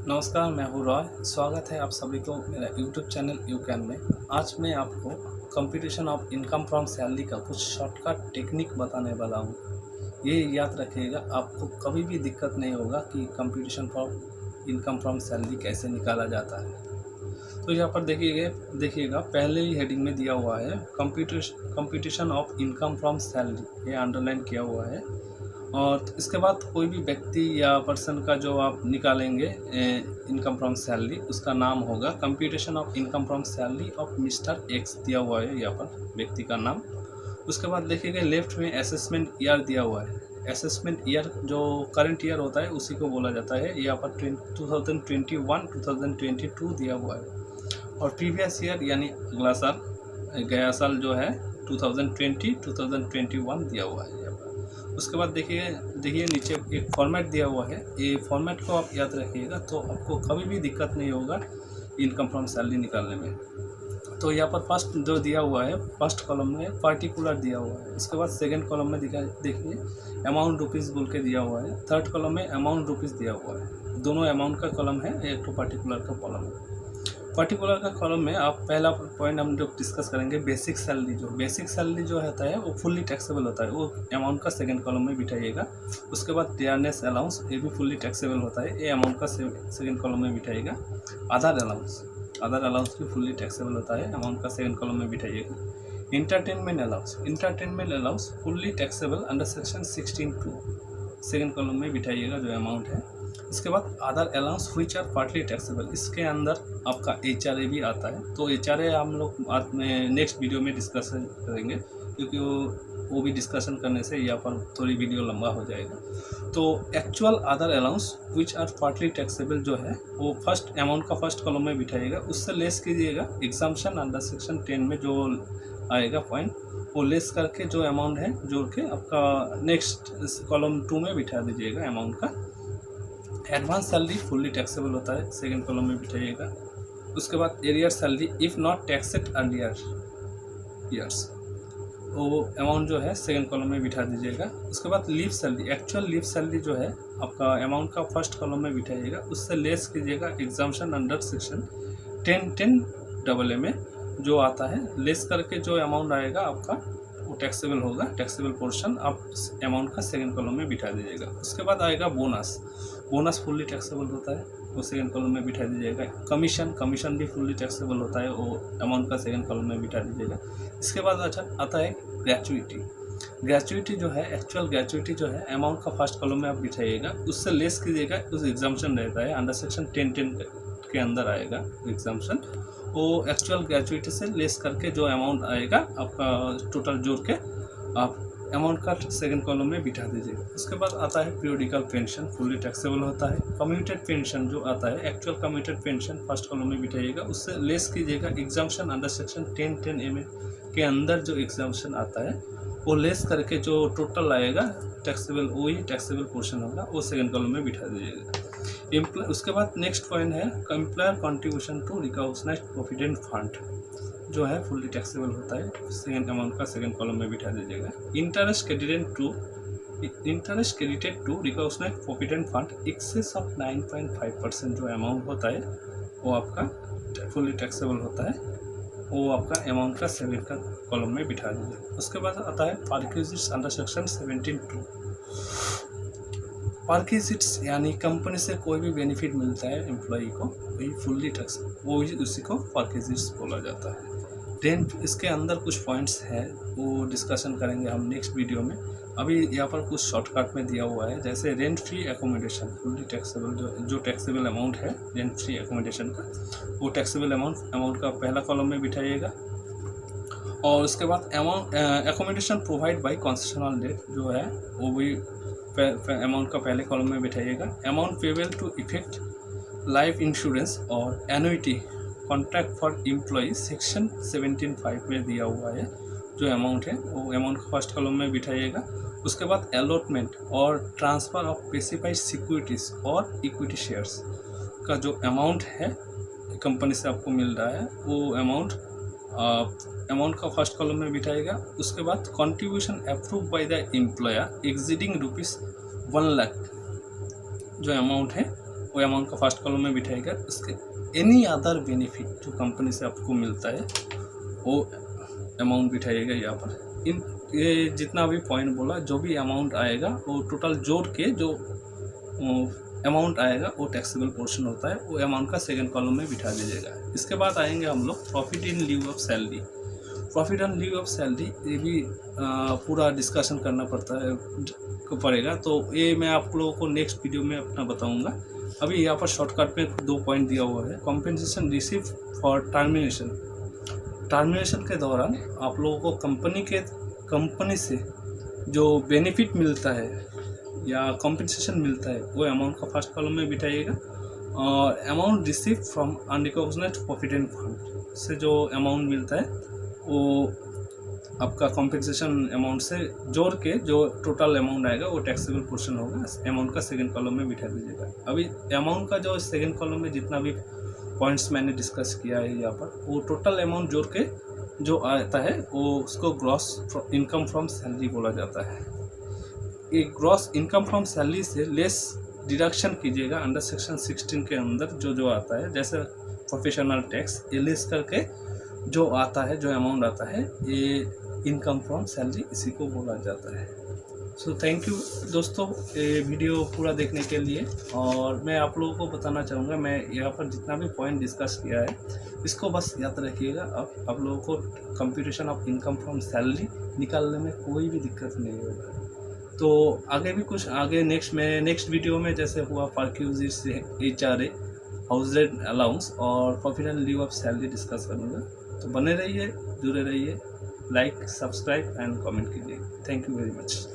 नमस्कार, मैं हूँ रॉय। स्वागत है आप सभी को मेरा यूट्यूब चैनल यूकैन में। आज मैं आपको computation of income from salary का कुछ शॉर्टकट टेक्निक बताने वाला हूँ। ये याद रखिएगा, आपको कभी भी दिक्कत नहीं होगा कि computation from income from salary कैसे निकाला जाता है। तो यहाँ पर देखिएगा पहले ही हेडिंग में दिया हुआ है computation of income from salary, ये अंडरलाइन किया हुआ है। और इसके बाद कोई भी व्यक्ति या पर्सन का जो आप निकालेंगे इनकम फ्रॉम सैलरी, उसका नाम होगा computation of income from salary of mister x, दिया हुआ है यहाँ पर व्यक्ति का नाम। उसके बाद देखिएगा लेफ्ट में असेसमेंट ईयर दिया हुआ है। असेसमेंट ईयर जो करंट ईयर होता है उसी को बोला जाता है। यहाँ पर 2021 2022 दिया हुआ है। और प्रीवियस ईयर यानी अगला साल, गया साल जो है 2020 2021 दिया हुआ है यहाँ पर। उसके बाद देखिए नीचे एक फॉर्मेट दिया हुआ है। ये फॉर्मेट को आप याद रखिएगा तो आपको कभी भी दिक्कत नहीं होगा इनकम फ्रॉम सैलरी निकालने में। तो यहाँ पर फर्स्ट जो दिया हुआ है, फर्स्ट कॉलम में पार्टिकुलर दिया हुआ है। उसके बाद सेकंड कॉलम में देखिए अमाउंट रुपीज़ बोल के दिया हुआ है। थर्ड कॉलम में अमाउंट रुपीज़ दिया हुआ है। दोनों अमाउंट का कॉलम है, एक तो पार्टिकुलर का कॉलम है। पर्टिकुलर का कॉलम में आप पहला पॉइंट हम जो डिस्कस करेंगे, बेसिक सैलरी जो होता है वो फुल्ली टैक्सेबल होता है। वो अमाउंट का सेकंड कॉलम में बिठाइएगा। उसके बाद डेयरनेस अलाउंस, ये भी फुल्ली टैक्सेबल होता है, ये अमाउंट का सेकंड कॉलम में बिठाइएगा। अदर अलाउंस भी फुल्ली टैक्सेबल होता है, अमाउंट का सेकंड कॉलम में बिठाइएगा। Entertainment allowance fully taxable under section 16(2), second column में बिठाइएगा जो अमाउंट है। इसके बाद other allowance which are partly taxable, इसके अंदर आपका HRA भी आता है। तो HRA हम लोग बाद में नेक्स्ट वीडियो में डिस्कशन करेंगे, क्योंकि वो भी डिस्कशन करने से यहाँ पर थोड़ी वीडियो लंबा हो जाएगा। तो actual other allowance which are partly taxable जो है वो फर्स्ट अमाउंट का फर्स्ट कॉलम में बिठाइएगा। उससे लेस कीजिएगा एग्जाम्पशन अंडर सेक्शन 10 में जो आएगा पॉइंट, वो लेस करके जो अमाउंट है जोड़ के आपका नेक्स्ट कॉलम 2 में बिठा दीजिएगा अमाउंट का। एडवांस सैलरी फुल्ली टैक्सेबल होता है, सेकंड कॉलम में बिठाइएगा। उसके बाद arrear salary if not taxed earlier years, वो अमाउंट जो है सेकंड कॉलम में बिठा दीजिएगा। उसके बाद leave salary, actual leave salary जो है आपका अमाउंट का फर्स्ट कॉलम में बिठाइएगा। उससे लेस कीजिएगा एग्जाम्पशन अंडर सेक्शन 10(10)AA में जो आता है, लेस करके जो अमाउंट आएगा आपका वो टैक्सेबल होगा। टैक्सेबल पोर्शन आप अमाउंट का सेकंड कॉलम में बिठा दीजिएगा। उसके बाद आएगा बोनस फुल्ली टैक्सेबल होता है, वो सेकंड कॉलम में बिठा दीजिएगा। कमीशन भी फुल्ली टैक्सेबल होता है, वो अमाउंट का सेकंड कॉलम में बिठा दीजिएगा। इसके बाद आता है ग्रेचुइटी जो है, एक्चुअल ग्रेचुइटी जो है अमाउंट का फर्स्ट कॉलम में आप बिठाइएगा। उससे लेस कीजिएगा, उस एग्जाम्पशन रहता है अंडर सेक्शन 10(10) के अंदर आएगा एग्जाम्पशन। वो एक्चुअल ग्रेचुइटी से लेस करके जो अमाउंट आएगा आपका टोटल जोड़ के आप अमाउंट का सेकंड कॉलम में बिठा दीजिएगा। उसके बाद आता है पीरियडिकल पेंशन, फुल्ली टैक्सेबल होता है। कम्यूटेड पेंशन जो आता है, actual commuted pension first column में बिठाइएगा। उससे लेस कीजिएगा एग्जाम्पशन अंडर सेक्शन 10(10)A के अंदर जो एग्जाम्पशन आता है वो लेस करके जो टोटल आएगा टैक्सेबल, वही टैक्सेबल पोर्शन होगा, वो सेकंड कॉलम में बिठा दीजिएगा। उसके बाद नेक्स्ट पॉइंट है employer contribution to recognised provident fund, जो है फुल्ली टैक्सेबल होता है, सेकंड अमाउंट का सेकंड कॉलम में बिठा दीजिएगा। Interest credited to recognised provident fund excess of 9.5% जो अमाउंट होता है वो आपका फुल्ली टैक्सेबल होता है, वो आपका अमाउंट का सेकंड का कॉलम में बिठा दीजिए। उसके बाद आता है परक्विजिट्स अंडर सेक्शन 17(2). परक्विजिट्स यानी कंपनी से कोई भी बेनिफिट मिलता है एम्प्लॉई को, वही फुल्ली टैक्स, वही उसी को परक्विजिट्स बोला जाता है। देन इसके अंदर कुछ पॉइंट्स हैं, वो डिस्कशन करेंगे हम नेक्स्ट वीडियो में। अभी यहाँ पर कुछ शॉर्टकट में दिया हुआ है, जैसे rent free accommodation fully taxable, जो टैक्सेबल अमाउंट है रेंट फ्री एकोमोडेशन का, वो टैक्सेबल अमाउंट का पहला कॉलम में बिठाइएगा। और उसके बाद accommodation provide by concessional date जो है वो भी अमाउंट का पहले कॉलम में बिठाइएगा। Amount payable to effect life insurance और annuity contract for employee section 17(5) में दिया हुआ है, जो अमाउंट है वो अमाउंट का फर्स्ट कॉलम में बिठाइएगा। उसके बाद अलॉटमेंट और ट्रांसफ़र ऑफ स्पेसिफाइड सिक्योरिटीज़ और इक्विटी शेयर्स का जो अमाउंट है कंपनी से आपको मिल रहा है, वो अमाउंट का फर्स्ट कॉलम में बिठाएगा। उसके बाद contribution approve by the employer exceeding ₹1 lakh जो अमाउंट है वो अमाउंट का फर्स्ट कॉलम में बिठाएगा। उसके एनी अदर बेनिफिट जो कंपनी से आपको मिलता है वो अमाउंट बिठाइएगा यहाँ पर। इन ये जितना भी पॉइंट बोला, जो भी अमाउंट आएगा वो टोटल जोड़ के जो अमाउंट आएगा वो टैक्सेबल पोर्शन होता है, वो अमाउंट का सेकंड कॉलम में बिठा दीजिएगा। इसके बाद आएंगे हम लोग profit in leave of salary. Profit in leave of salary ये भी पूरा डिस्कशन करना पड़ेगा, तो ये मैं आप लोगों को नेक्स्ट वीडियो में अपना बताऊंगा। अभी यहाँ पर शॉर्टकट में 2 पॉइंट दिया हुआ है। Compensation receive for termination. Termination के दौरान आप लोगों को कंपनी से जो बेनिफिट मिलता है या कॉम्पेंसेशन मिलता है वो अमाउंट का फर्स्ट कॉलम में बिठाइएगा। और amount receive from unrecognised profit end fund से जो अमाउंट मिलता है वो आपका कॉम्पेंसेशन अमाउंट से जोड़ के जो टोटल अमाउंट आएगा वो टैक्सेबल पोर्शन होगा, अमाउंट का सेकंड कॉलम में बिठा दीजिएगा। अभी अमाउंट का जो सेकंड कॉलम में जितना भी पॉइंट्स मैंने डिस्कस किया है यहाँ पर, वो टोटल अमाउंट जोड़ के जो आता है वो उसको ग्रॉस इनकम फ्रॉम सैलरी बोला जाता है। ये ग्रॉस इनकम फ्रॉम सैलरी से लेस डिडक्शन कीजिएगा अंडर सेक्शन 16 के अंदर जो आता है, जैसे प्रोफेशनल टैक्स, ये लेस करके जो आता है, जो अमाउंट आता है, ये इनकम फ्रॉम सैलरी इसी को बोला जाता है। सो थैंक यू दोस्तों ये वीडियो पूरा देखने के लिए। और मैं आप लोगों को बताना चाहूँगा, मैं यहाँ पर जितना भी पॉइंट डिस्कस किया है इसको बस याद रखिएगा। आप लोगों को computation of income from salary निकालने में कोई भी दिक्कत नहीं होगा। तो आगे भी कुछ नेक्स्ट वीडियो में जैसे हुआ परक्यूजिट से HRA, हाउस रेंट अलाउंस और profit and leave of salary discuss करूँगा। तो बने रहिए, जुड़े रहिए, लाइक, सब्सक्राइब एंड कमेंट कीजिए। Thank you very much.